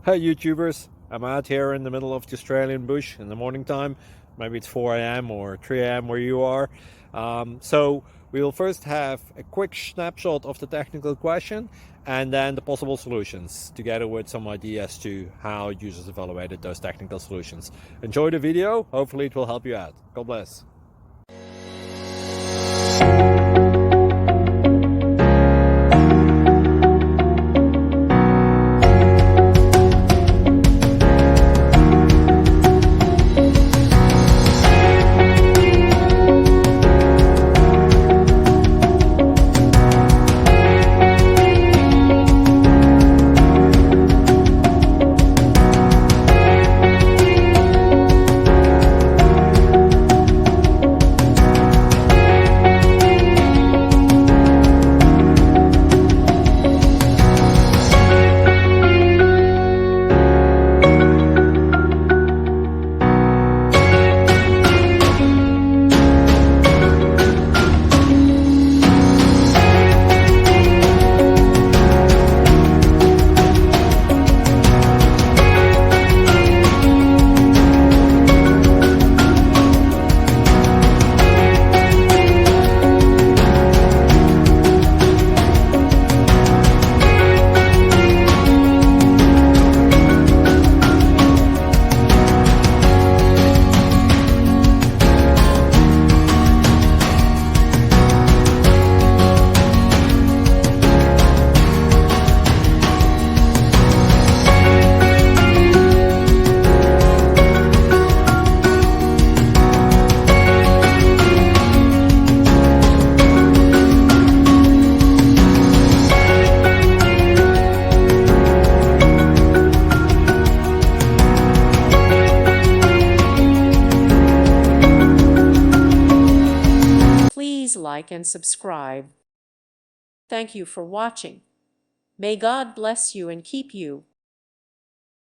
Hey YouTubers, I'm out here in the middle of the Australian bush in the morning time. Maybe it's 4 a.m. or 3 a.m. where you are. So we'll first have a quick snapshot of the technical question and then the possible solutions, together with some ideas to how users evaluated those technical solutions. Enjoy the video, hopefully it will help you out. God bless. Please like and subscribe. Thank you for watching. May God bless you and keep you.